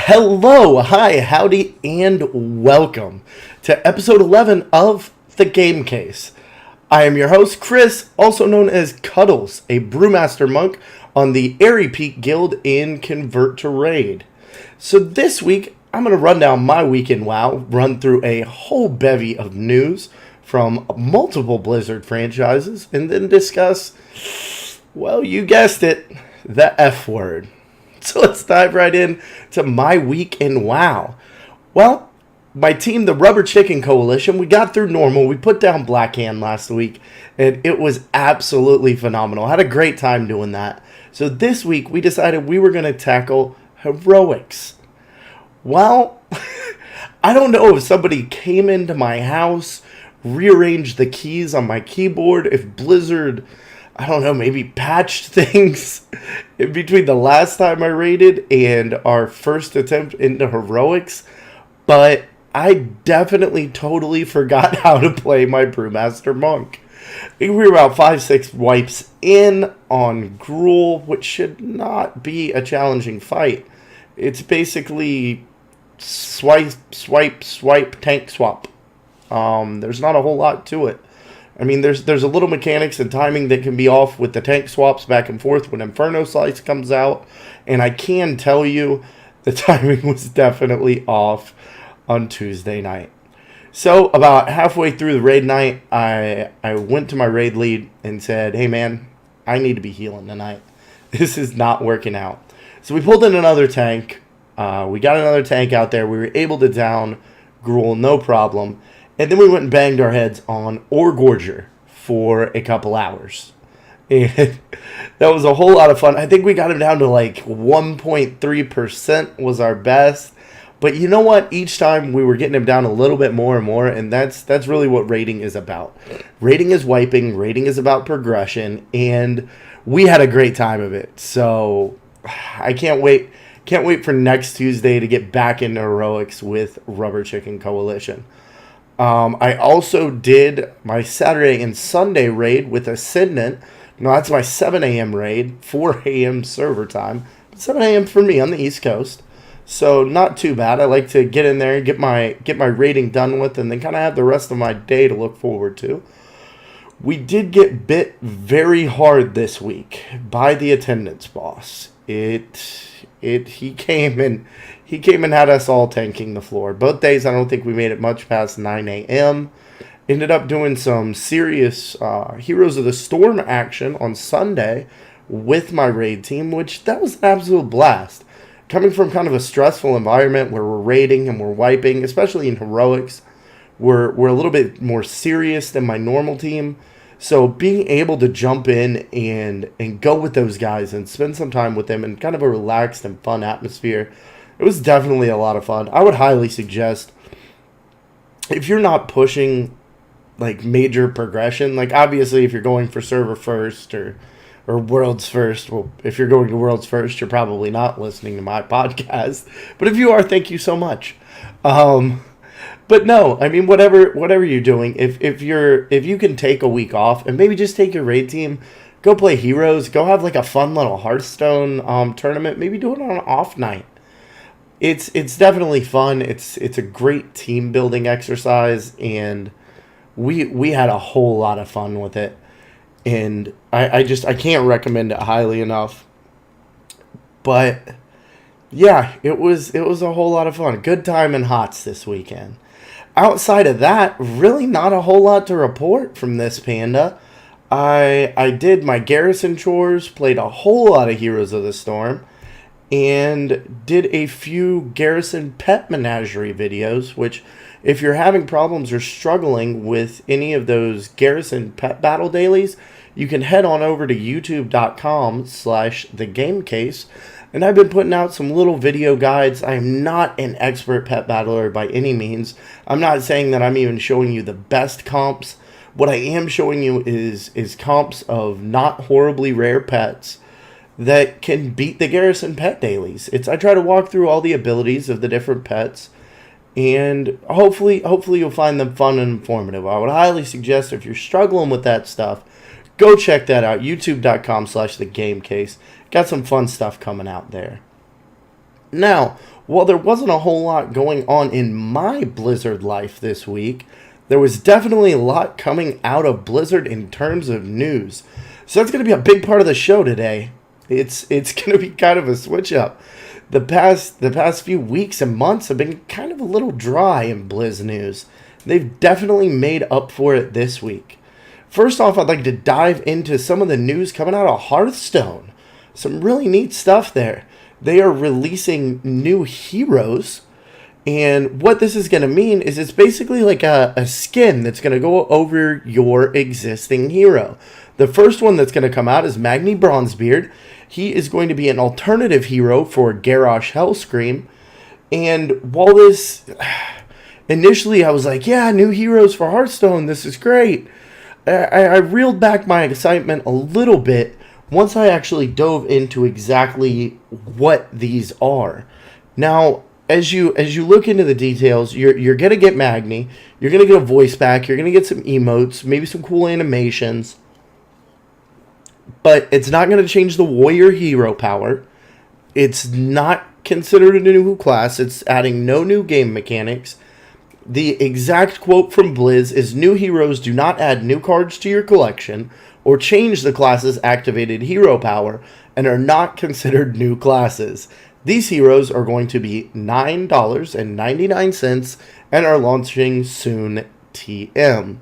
Hello, hi, howdy, and welcome to episode 11 of The Game Case. I am your host, Chris, also known as Cuddles, a Brewmaster monk on the Airy Peak Guild in Convert to Raid. So this week, I'm going to run down my week in WoW, run through a whole bevy of news from multiple Blizzard franchises, and then discuss, well, you guessed it, the F word. So let's dive right in to my week in WoW. Well, my team, the Rubber Chicken Coalition, we got through normal. We put down Blackhand last week, and it was absolutely phenomenal. Had a great time doing that. So this week, we decided we were going to tackle heroics. Well, I don't know if somebody came into my house, rearranged the keys on my keyboard, if Blizzard, I don't know, maybe patched things in between the last time I raided and our first attempt into heroics, but I definitely totally forgot how to play my Brewmaster monk. I think we were about 5-6 wipes in on Gruul, which should not be a challenging fight. It's basically swipe, tank swap. There's not a whole lot to it. I mean, there's a little mechanics and timing that can be off with the tank swaps back and forth when Inferno Slice comes out. And I can tell you the timing was definitely off on Tuesday night. So about halfway through the raid night, I went to my raid lead and said, hey man, I need to be healing tonight. This is not working out. So we pulled in another tank. We got another tank out there. We were able to down Gruul, no problem. And then we went and banged our heads on Ore Gorger for a couple hours. And that was a whole lot of fun. I think we got him down to like 1.3% was our best. But you know what? Each time we were getting him down a little bit more and more. And that's really what raiding is about. Raiding is wiping. Raiding is about progression. And we had a great time of it. So I can't wait. Can't wait for next Tuesday to get back into heroics with Rubber Chicken Coalition. I also did my Saturday and Sunday raid with Ascendant. No, that's my 7 a.m. raid, 4 a.m. server time. 7 a.m. for me on the East Coast. So not too bad. I like to get in there and get my raiding done with and then kind of have the rest of my day to look forward to. We did get bit very hard this week by the attendance boss. He came and had us all tanking the floor. Both days, I don't think we made it much past 9 a.m. Ended up doing some serious Heroes of the Storm action on Sunday with my raid team, which that was an absolute blast. Coming from kind of a stressful environment where we're raiding and we're wiping, especially in heroics, we're a little bit more serious than my normal team. So being able to jump in and go with those guys and spend some time with them in kind of a relaxed and fun atmosphere, it was definitely a lot of fun. I would highly suggest, if you're not pushing like major progression, like obviously if you're going for server first or worlds first, well, if you're going to worlds first, you're probably not listening to my podcast. But if you are, thank you so much. But no, I mean, whatever you're doing, if you can take a week off and maybe just take your raid team, go play Heroes, go have like a fun little Hearthstone tournament, maybe do it on an off night. It's definitely fun. It's a great team building exercise, and we had a whole lot of fun with it. And I can't recommend it highly enough. But yeah, it was a whole lot of fun. Good time in HOTS this weekend. Outside of that, really not a whole lot to report from this panda. I did my garrison chores, played a whole lot of Heroes of the Storm, and did a few garrison pet menagerie videos, which if you're having problems or struggling with any of those garrison pet battle dailies, you can head on over to youtube.com/thegamecase. And I've been putting out some little video guides. I am not an expert pet battler by any means. I'm not saying that I'm even showing you the best comps. What I am showing you is comps of not horribly rare pets that can beat the garrison pet dailies. I try to walk through all the abilities of the different pets, and hopefully you'll find them fun and informative. I would highly suggest, if you're struggling with that stuff, go check that out. youtube.com/thegamecase. Got some fun stuff coming out there. Now, while there wasn't a whole lot going on in my Blizzard life this week, there was definitely a lot coming out of Blizzard in terms of news. So that's going to be a big part of the show today. It's going to be kind of a switch up. The past few weeks and months have been kind of a little dry in Blizz news. They've definitely made up for it this week. First off, I'd like to dive into some of the news coming out of Hearthstone. Some really neat stuff there. They are releasing new heroes, and what this is going to mean is it's basically like a skin that's going to go over your existing hero. The first one that's going to come out is Magni Bronzebeard. He is going to be an alternative hero for Garrosh Hellscream. And while this... Initially, I was like, yeah, new heroes for Hearthstone. This is great. I reeled back my excitement a little bit once I actually dove into exactly what these are. Now, as you look into the details, you're going to get Magni. You're going to get a voice pack. You're going to get some emotes, maybe some cool animations. But it's not going to change the warrior hero power. It's not considered a new class. It's adding no new game mechanics. The exact quote from Blizz is, "New heroes do not add new cards to your collection or change the class's activated hero power and are not considered new classes. These heroes are going to be $9.99 and are launching soon, TM."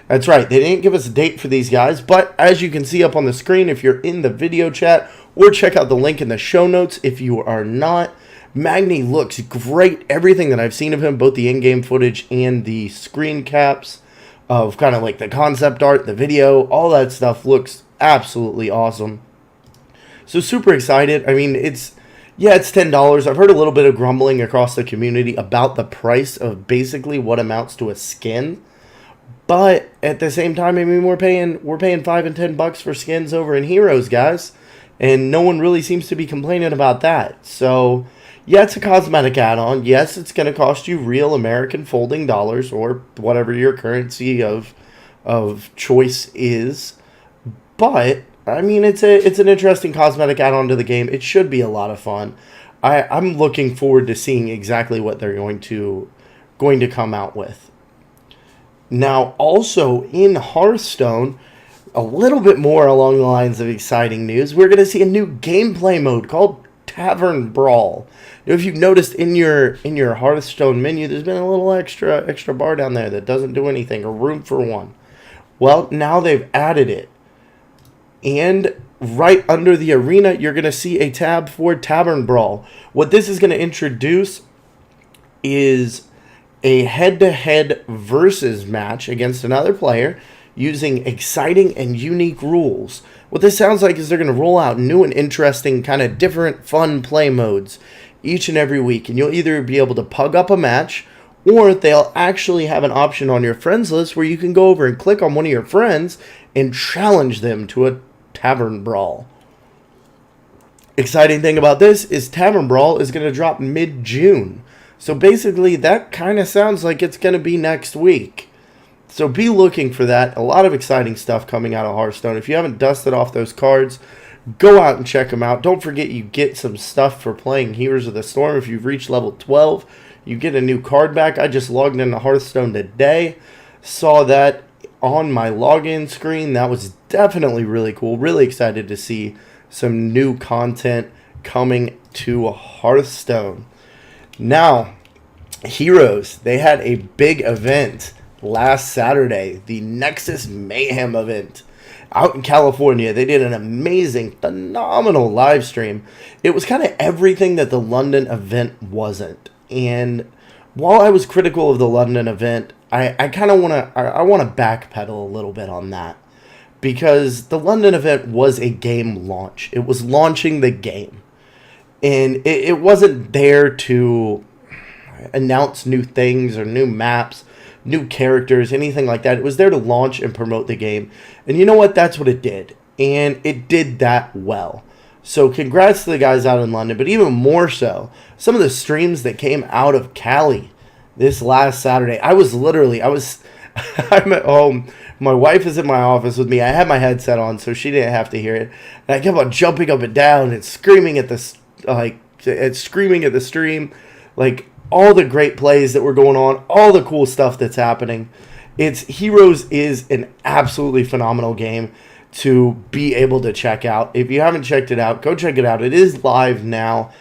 That's right, they didn't give us a date for these guys, but as you can see up on the screen if you're in the video chat, or check out the link in the show notes if you are not, Magni looks great. Everything that I've seen of him, both the in-game footage and the screen caps of kind of like the concept art, the video, all that stuff looks absolutely awesome. So super excited. I mean, it's $10. I've heard a little bit of grumbling across the community about the price of basically what amounts to a skin. But at the same time, I mean, we're paying $5 and $10 for skins over in Heroes, guys. And no one really seems to be complaining about that. So yeah, it's a cosmetic add-on. Yes, it's going to cost you real American folding dollars or whatever your currency of choice is. But I mean, it's an interesting cosmetic add-on to the game. It should be a lot of fun. I'm looking forward to seeing exactly what they're going to come out with. Now, also in Hearthstone, a little bit more along the lines of exciting news, we're going to see a new gameplay mode called Tavern Brawl. If you've noticed in your Hearthstone menu, there's been a little extra bar down there that doesn't do anything, or room for one. Well, now they've added it. And right under the arena, you're going to see a tab for Tavern Brawl. What this is going to introduce is a head-to-head versus match against another player using exciting and unique rules. What this sounds like is they're going to roll out new and interesting, kind of different, fun play modes each and every week. And you'll either be able to pug up a match, or they'll actually have an option on your friends list where you can go over and click on one of your friends and challenge them to a Tavern Brawl. Exciting thing about this is Tavern Brawl is going to drop mid-June. So basically, that kind of sounds like it's going to be next week. So be looking for that. A lot of exciting stuff coming out of Hearthstone. If you haven't dusted off those cards, go out and check them out. Don't forget you get some stuff for playing Heroes of the Storm. If you've reached level 12, you get a new card back. I just logged into Hearthstone today. Saw that on my login screen. That was definitely really cool. Really excited to see some new content coming to Hearthstone. Now, Heroes, they had a big event last Saturday, the Nexus Mayhem event out in California. They did an amazing, phenomenal live stream. It was kind of everything that the London event wasn't. And while I was critical of the London event, I kind of want to backpedal a little bit on that, because the London event was a game launch. It was launching the game. And it wasn't there to announce new things or new maps, new characters, anything like that. It was there to launch and promote the game. And you know what? That's what it did. And it did that well. So congrats to the guys out in London. But even more so, some of the streams that came out of Cali this last Saturday. I'm at home. My wife is in my office with me. I had my headset on so she didn't have to hear it. And I kept on jumping up and down and screaming at this screaming at the stream, like all the great plays that were going on, all the cool stuff that's happening. Heroes is an absolutely phenomenal game to be able to check out. If you haven't checked it out, go check it out. It is live now.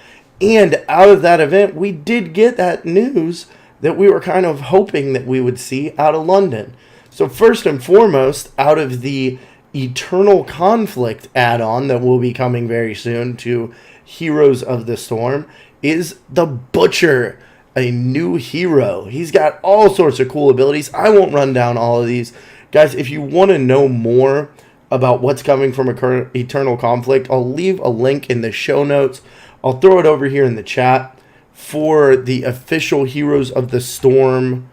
And out of that event, we did get that news that we were kind of hoping that we would see out of London. So first and foremost, out of the Eternal Conflict add-on that will be coming very soon to Heroes of the Storm is the Butcher, a new hero. He's got all sorts of cool abilities. I won't run down all of these. Guys, if you want to know more about what's coming from Eternal Conflict, I'll leave a link in the show notes. I'll throw it over here in the chat for the official Heroes of the Storm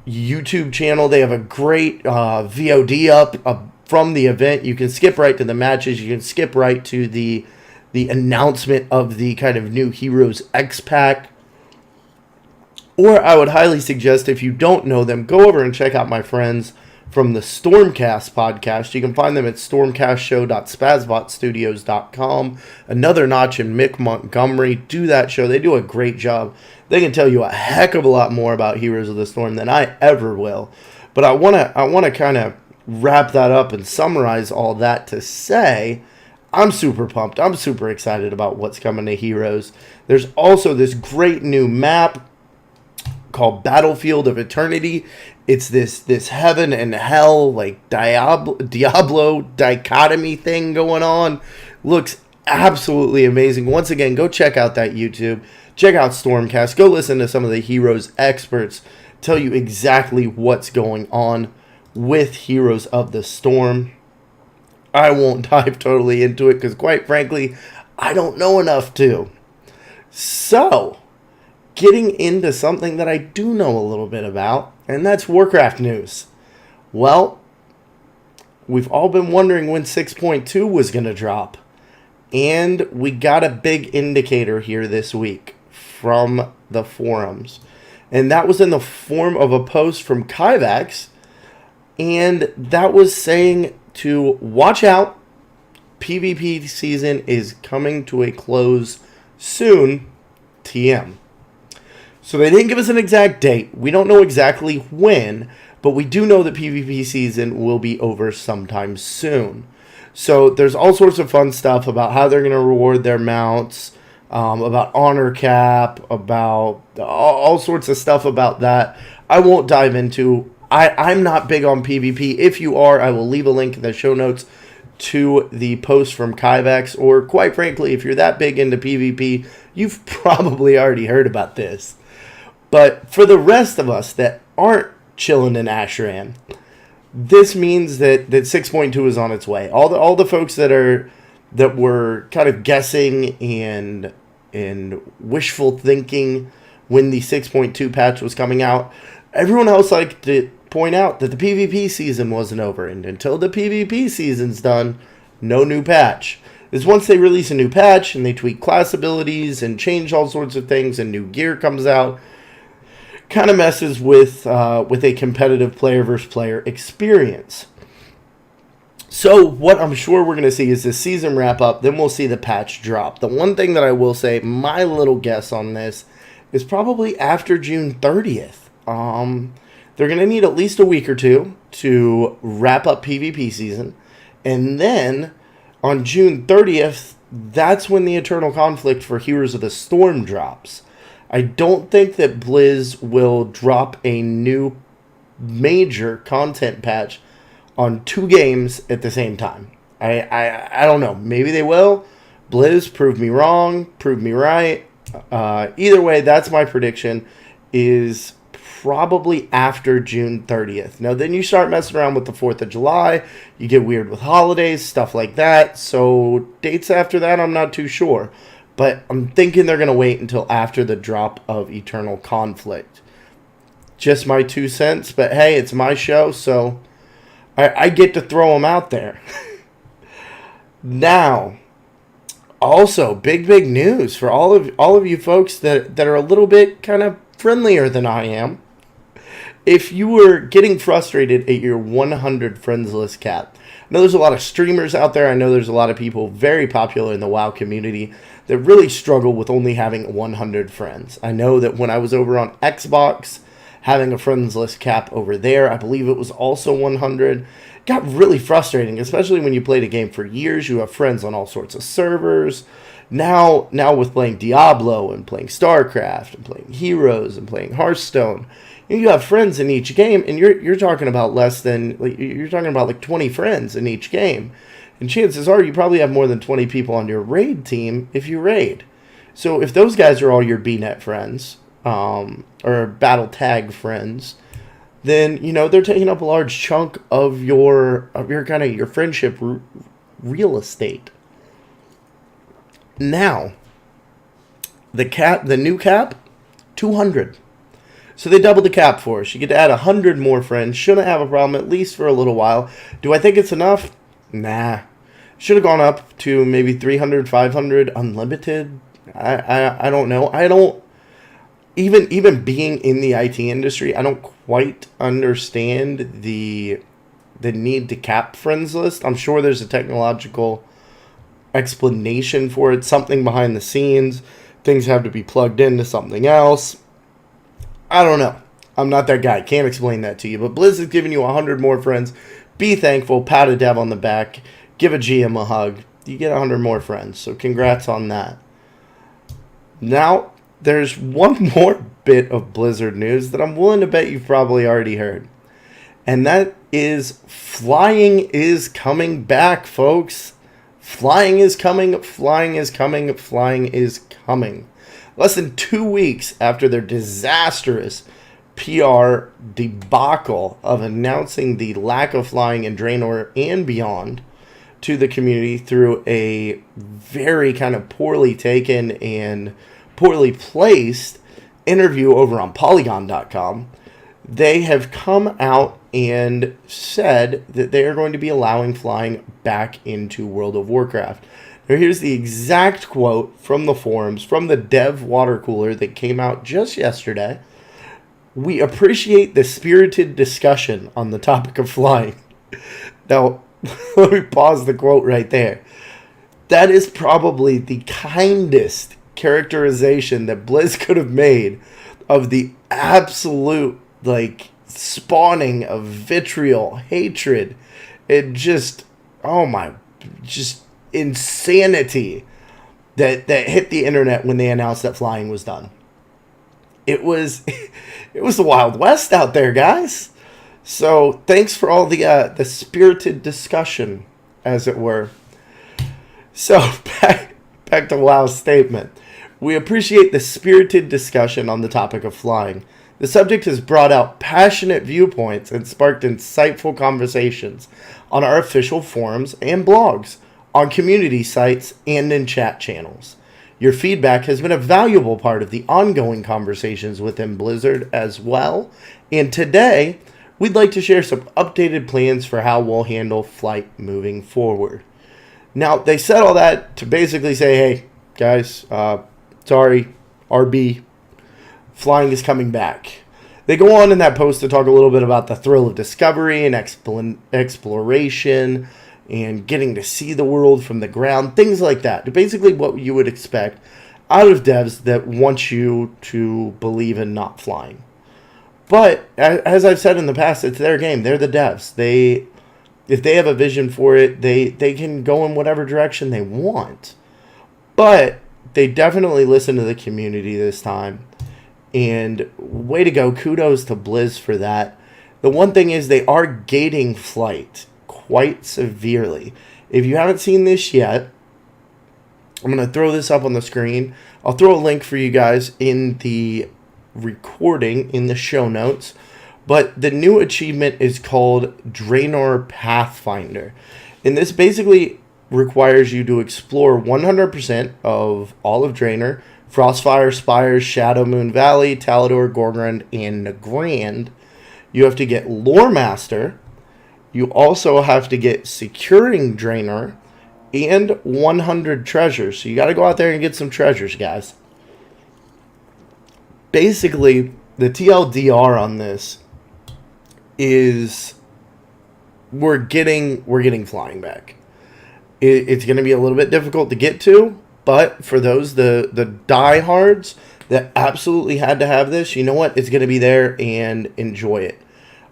YouTube channel. They have a great VOD up from the event. You can skip right to the matches. You can skip right to the announcement of the kind of new Heroes X Pack. Or I would highly suggest, if you don't know them, go over and check out my friends from the Stormcast podcast. You can find them at stormcastshow.spazbotstudios.com. Another Notch and Mick Montgomery do that show. They do a great job. They can tell you a heck of a lot more about Heroes of the Storm than I ever will. But I want to kind of wrap that up and summarize all that to say I'm super pumped. I'm super excited about what's coming to Heroes. There's also this great new map called Battlefield of Eternity. It's this heaven and hell, like Diablo dichotomy thing going on. Looks absolutely amazing. Once again, go check out that YouTube. Check out Stormcast. Go listen to some of the Heroes experts tell you exactly what's going on with Heroes of the Storm. I won't dive totally into it because, quite frankly, I don't know enough to. So, getting into something that I do know a little bit about, and that's Warcraft news. Well, we've all been wondering when 6.2 was going to drop, and we got a big indicator here this week from the forums, and that was in the form of a post from Kyvax, and that was saying to watch out, PvP season is coming to a close soon, TM. So they didn't give us an exact date. We don't know exactly when, but we do know that PvP season will be over sometime soon. So there's all sorts of fun stuff about how they're going to reward their mounts, about honor cap, about all sorts of stuff about that. I won't dive into. I'm not big on PvP. If you are, I will leave a link in the show notes to the post from Kyvax. Or quite frankly, if you're that big into PvP, you've probably already heard about this. But for the rest of us that aren't chilling in Ashran, this means that 6.2 is on its way. All the folks that were kind of guessing and wishful thinking when the 6.2 patch was coming out, everyone else liked to point out that the PvP season wasn't over, and until the PvP season's done, no new patch. Is once they release a new patch and they tweak class abilities and change all sorts of things and new gear comes out, kind of messes with a competitive player versus player experience. So what I'm sure we're going to see is this season wrap up, then we'll see the patch drop. The one thing that I will say, my little guess on this, is probably after June 30th. They're going to need at least a week or two to wrap up PvP season. And then on June 30th, that's when the Eternal Conflict for Heroes of the Storm drops. I don't think that Blizz will drop a new major content patch on 2 games at the same time. I don't know. Maybe they will. Blizz, prove me wrong, prove me right. Either way, that's my prediction, is probably after June 30th. Now, then you start messing around with the 4th of July. You get weird with holidays, stuff like that. So dates after that, I'm not too sure. But I'm thinking they're going to wait until after the drop of Eternal Conflict. Just my 2 cents. But hey, it's my show, so I get to throw them out there. Now, also, big news for all of you folks that are a little bit kind of friendlier than I am. If you were getting frustrated at your 100 friends list cap, I know there's a lot of streamers out there. I know there's a lot of people very popular in the WoW community that really struggle with only having 100 friends. I know that when I was over on Xbox, having a friends list cap over there, I believe it was also 100, got really frustrating, especially when you played a game for years. You have friends on all sorts of servers. Now with playing Diablo and playing StarCraft and playing Heroes and playing Hearthstone, you have friends in each game, and you're talking about you're talking about like 20 friends in each game. And chances are you probably have more than 20 people on your raid team if you raid. So if those guys are all your BNet friends, or battle tag friends, then they're taking up a large chunk of your kind of your friendship real estate. Now, the new cap, 200. So they doubled the cap for us. You get to add 100 more friends. Shouldn't have a problem, at least for a little while. Do I think it's enough? Nah. Should have gone up to maybe 300, 500, unlimited. I don't know. I don't even being in the IT industry, I don't quite understand the need to cap friends list. I'm sure there's a technological explanation for it, something behind the scenes. Things have to be plugged into something else. I don't know. I'm not that guy. Can't explain that to you. But Blizz is giving you 100 more friends. Be thankful. Pat a dev on the back. Give a GM a hug. You get 100 more friends. So congrats on that. Now, there's one more bit of Blizzard news that I'm willing to bet you've probably already heard. And that is flying is coming back, folks. Flying is coming. Flying is coming. Flying is coming. Less than 2 weeks after their disastrous PR debacle of announcing the lack of flying in Draenor and beyond to the community through a very kind of poorly taken and poorly placed interview over on Polygon.com, they have come out and said that they are going to be allowing flying back into World of Warcraft. Now, here's the exact quote from the forums, from the dev water cooler that came out just yesterday. "We appreciate the spirited discussion on the topic of flying." Now, let me pause the quote right there. That is probably the kindest characterization that Blizz could have made of the absolute, spawning of vitriol, hatred, and just insanity that hit the internet when they announced that flying was done. It was the Wild West out there, guys. So thanks for all the spirited discussion, as it were. So back to WoW's statement. "We appreciate the spirited discussion on the topic of flying. The subject has brought out passionate viewpoints and sparked insightful conversations on our official forums and blogs, on community sites, and in chat channels. Your feedback has been a valuable part of the ongoing conversations within Blizzard as well, and today, we'd like to share some updated plans for how we'll handle flight moving forward." Now, they said all that to basically say, hey, guys, sorry, RB, flying is coming back. They go on in that post to talk a little bit about the thrill of discovery and exploration and getting to see the world from the ground, things like that. Basically what you would expect out of devs that want you to believe in not flying. But, as I've said in the past, it's their game. They're the devs. If they have a vision for it, they can go in whatever direction they want. But they definitely listen to the community this time. And way to go. Kudos to Blizz for that. The one thing is they are gating flight quite severely. If you haven't seen this yet, I'm going to throw this up on the screen. I'll throw a link for you guys in the recording in the show notes. But the new achievement is called Draenor Pathfinder. And this basically requires you to explore 100% of all of Draenor, Frostfire, Spires, Shadowmoon Valley, Talador, Gorgrond, and Nagrand. You have to get Lore Master. You also have to get Securing Draenor and 100 treasures. So you got to go out there and get some treasures, guys. Basically, the TLDR on this is we're getting flying back. It's going to be a little bit difficult to get to, But for those, the diehards that absolutely had to have this, you know what? It's going to be there and enjoy it.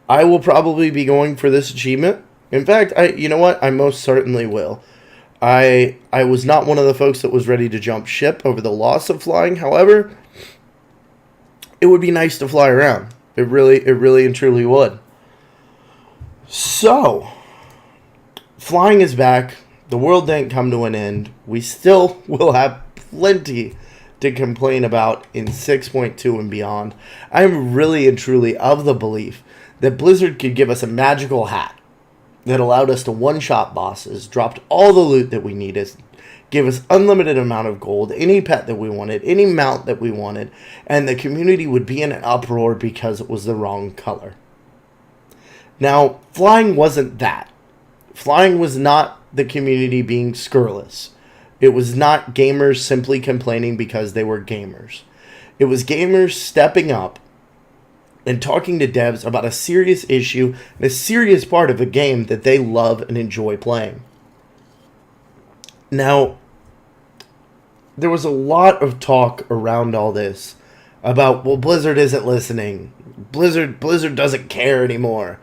I will probably be going for this achievement. In fact, you know what? I most certainly will. I was not one of the folks that was ready to jump ship over the loss of flying. However, it would be nice to fly around. It really and truly would. So, flying is back. The world didn't come to an end. We still will have plenty to complain about in 6.2 and beyond. I am really and truly of the belief that Blizzard could give us a magical hat that allowed us to one-shot bosses, dropped all the loot that we needed, gave us unlimited amount of gold, any pet that we wanted, any mount that we wanted, and the community would be in an uproar because it was the wrong color. Now, flying wasn't that. Flying was not the community being scurrilous. It was not gamers simply complaining because they were gamers. It was gamers stepping up and talking to devs about a serious issue and a serious part of a game that they love and enjoy playing. Now, there was a lot of talk around all this about, well, Blizzard isn't listening. Blizzard doesn't care anymore.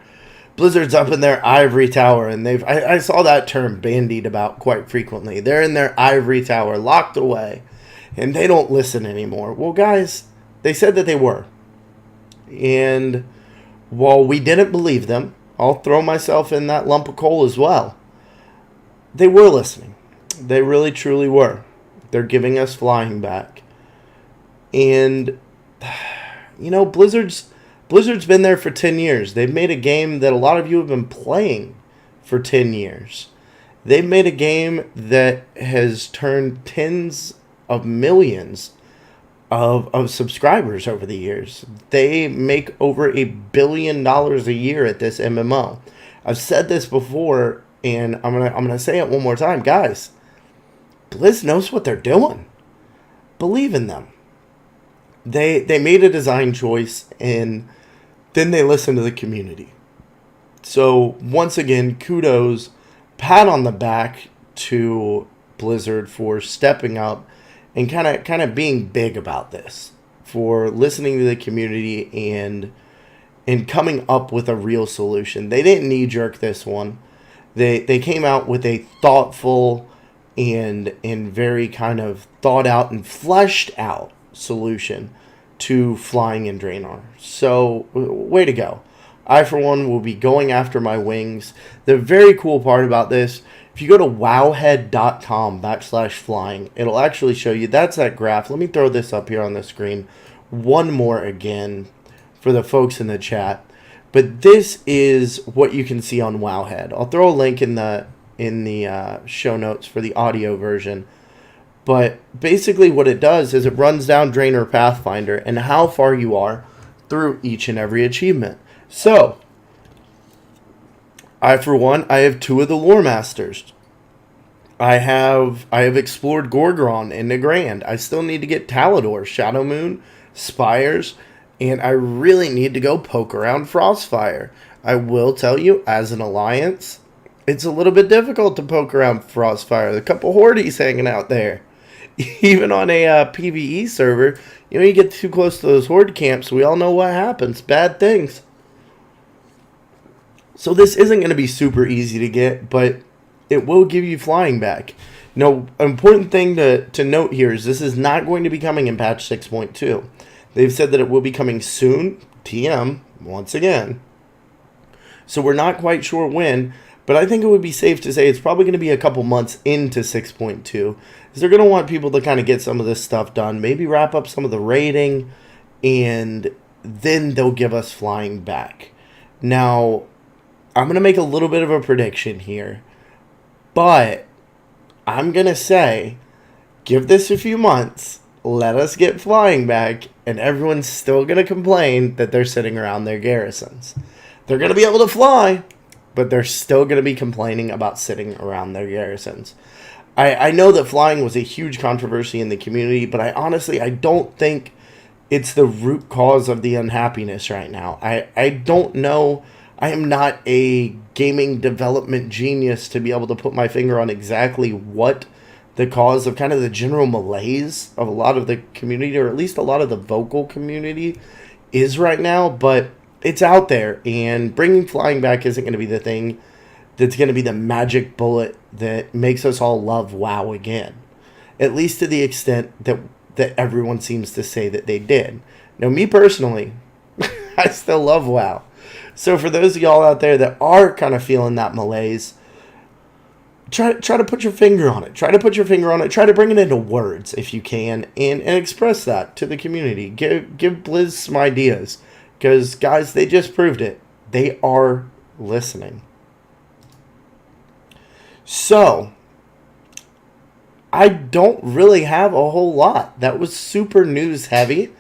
Blizzard's up in their ivory tower, and I saw that term bandied about quite frequently. They're in their ivory tower, locked away, and they don't listen anymore. Well, guys, they said that they were. And while we didn't believe them, I'll throw myself in that lump of coal as well. They were listening. They really, truly were. They're giving us flying back. And, you know, Blizzard's been there for 10 years. They've made a game that a lot of you have been playing for 10 years. They've made a game that has turned tens of millions of subscribers over the years. They make over $1 billion a year at this MMO. I've said this before, and I'm gonna say it one more time, guys. Blizz knows what they're doing. Believe in them. They made a design choice, and then they listened to the community. So once again, kudos, pat on the back to Blizzard for stepping up and kind of being big about this, for listening to the community and coming up with a real solution. They didn't knee-jerk this one. They came out with a thoughtful and very kind of thought out and fleshed out solution to flying in Draenor. So, way to go. I, for one, will be going after my wings. The very cool part about this, if you go to wowhead.com/flying, it'll actually show you, that's that graph. Let me throw this up here on the screen one more again for the folks in the chat. But this is what you can see on Wowhead. I'll throw a link in the show notes for the audio version. But basically what it does is it runs down Draenor Pathfinder and how far you are through each and every achievement. So, I have 2 of the Lore Masters. I have explored Gorgron and Nagrand. I still need to get Talador, Shadowmoon, Spires, and I really need to go poke around Frostfire. I will tell you, as an alliance, it's a little bit difficult to poke around Frostfire. There's a couple hordes hanging out there. Even on a PvE server, you get too close to those horde camps, we all know what happens. Bad things. So this isn't going to be super easy to get, but it will give you flying back. An important thing to note here is this is not going to be coming in patch 6.2. They've said that it will be coming soon, TM, once again. So we're not quite sure when, but I think it would be safe to say it's probably going to be a couple months into 6.2. Because they're going to want people to kind of get some of this stuff done, maybe wrap up some of the raiding, and then they'll give us flying back. Now, I'm going to make a little bit of a prediction here, but I'm going to say, give this a few months, let us get flying back, and everyone's still going to complain that they're sitting around their garrisons. They're going to be able to fly, but they're still going to be complaining about sitting around their garrisons. I know that flying was a huge controversy in the community, but I don't think it's the root cause of the unhappiness right now. I don't know. I am not a gaming development genius to be able to put my finger on exactly what the cause of kind of the general malaise of a lot of the community, or at least a lot of the vocal community, is right now. But it's out there, and bringing flying back isn't going to be the thing that's going to be the magic bullet that makes us all love WoW again. At least to the extent that everyone seems to say that they did. Now, me personally, I still love WoW. So for those of y'all out there that are kind of feeling that malaise, try to put your finger on it. Try to put your finger on it. Try to bring it into words if you can, and express that to the community. Give Blizz some ideas, because guys, they just proved it. They are listening. So I don't really have a whole lot. That was super news heavy.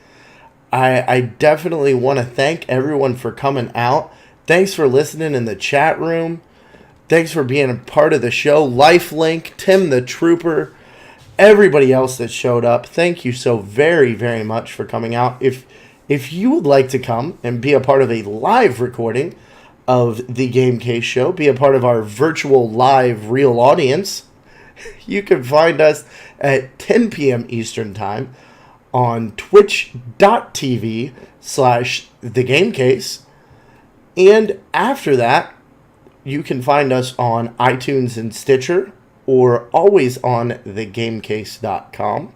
I definitely want to thank everyone for coming out. Thanks for listening in the chat room. Thanks for being a part of the show. Lifelink, Tim the Trooper, everybody else that showed up. Thank you so very, very much for coming out. If you would like to come and be a part of a live recording of the Game Case show, be a part of our virtual live real audience, you can find us at 10 p.m. Eastern Time on twitch.tv/thegamecase. And after that, you can find us on iTunes and Stitcher, or always on thegamecase.com.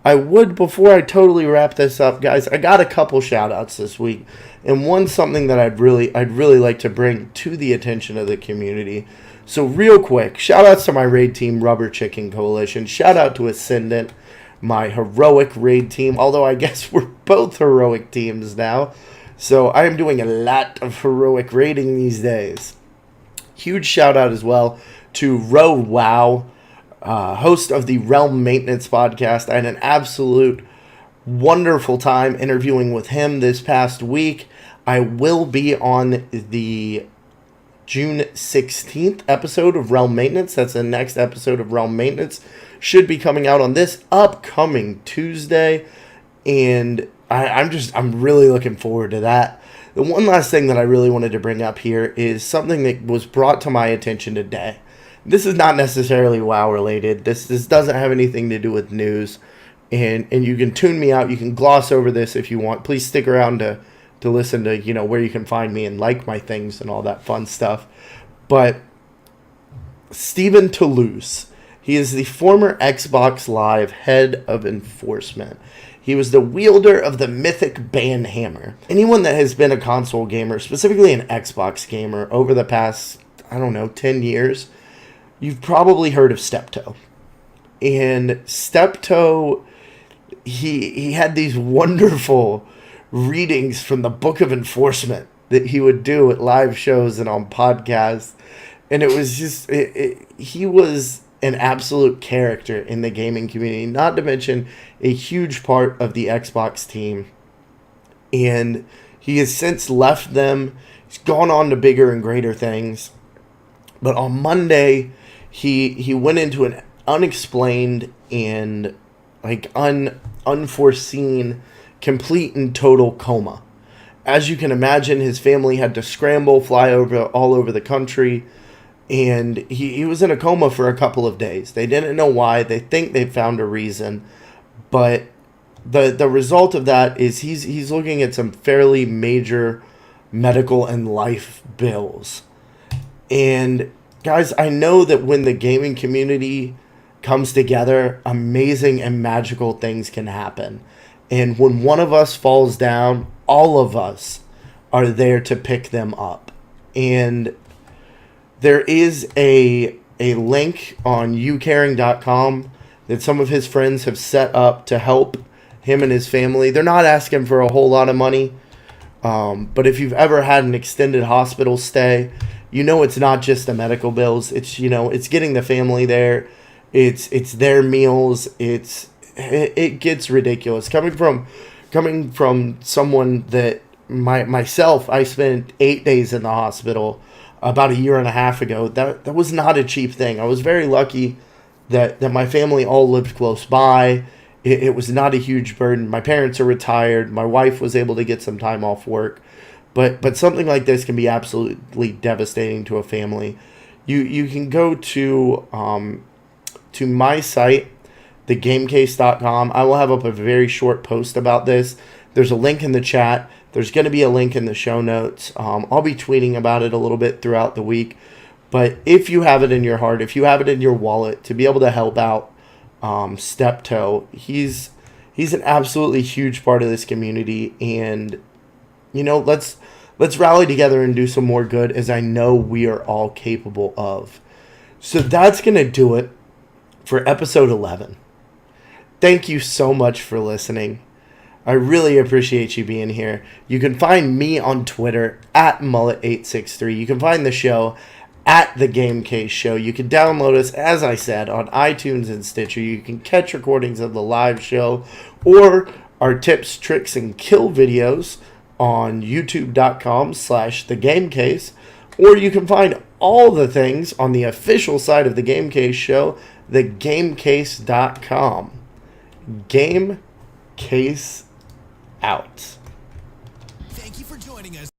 I would, before I totally wrap this up, guys, I got a couple shout-outs this week, and one's something that I'd really like to bring to the attention of the community. So real quick, shout-outs to my raid team, Rubber Chicken Coalition. Shout-out to Ascendant, my heroic raid team, although I guess we're both heroic teams now. So I am doing a lot of heroic raiding these days. Huge shout-out as well to Ro Wow, host of the Realm Maintenance podcast. I had an absolute wonderful time interviewing with him this past week. I will be on the June 16th episode of Realm Maintenance. That's the next episode of Realm Maintenance. Should be coming out on this upcoming Tuesday. And I'm really looking forward to that. The one last thing that I really wanted to bring up here is something that was brought to my attention today. This is not necessarily WoW related. This doesn't have anything to do with news. And you can tune me out. You can gloss over this if you want. Please stick around to listen to, where you can find me and like my things and all that fun stuff. But Stephen Toulouse, he is the former Xbox Live head of enforcement. He was the wielder of the mythic banhammer. Anyone that has been a console gamer, specifically an Xbox gamer, over the past, 10 years, you've probably heard of Steptoe. And Steptoe, he had these wonderful readings from the Book of Enforcement that he would do at live shows and on podcasts. And it was just, he was an absolute character in the gaming community, not to mention a huge part of the Xbox team. And he has since left them. He's gone on to bigger and greater things. But on Monday, he went into an unexplained and unforeseen, complete and total coma. As you can imagine, his family had to scramble, fly all over the country. And he was in a coma for a couple of days. They didn't know why. They think they found a reason. But the result of that is he's looking at some fairly major medical and life bills. And guys, I know that when the gaming community comes together, amazing and magical things can happen. And when one of us falls down, all of us are there to pick them up. And there is a link on youcaring.com that some of his friends have set up to help him and his family. They're not asking for a whole lot of money, but if you've ever had an extended hospital stay, it's not just the medical bills. It's it's getting the family there. It's their meals. It gets ridiculous coming from someone that myself. I spent 8 days in the hospital about a year and a half ago. That was not a cheap thing. I was very lucky that my family all lived close by. It was not a huge burden. My parents are retired. My wife was able to get some time off work. But something like this can be absolutely devastating to a family. You can go to to my site, thegamecase.com. I will have up a very short post about this. There's a link in the chat. There's going to be a link in the show notes. I'll be tweeting about it a little bit throughout the week. But if you have it in your heart, if you have it in your wallet to be able to help out Steptoe, he's an absolutely huge part of this community. And, you know, let's rally together and do some more good, as I know we are all capable of. So that's going to do it for episode 11. Thank you so much for listening. I really appreciate you being here. You can find me on Twitter at Mullet863. You can find the show at The Game Case Show. You can download us, as I said, on iTunes and Stitcher. You can catch recordings of the live show or our tips, tricks, and kill videos on youtube.com/thegamecase. Or you can find all the things on the official site of The Game Case Show, thegamecase.com. Game Case out.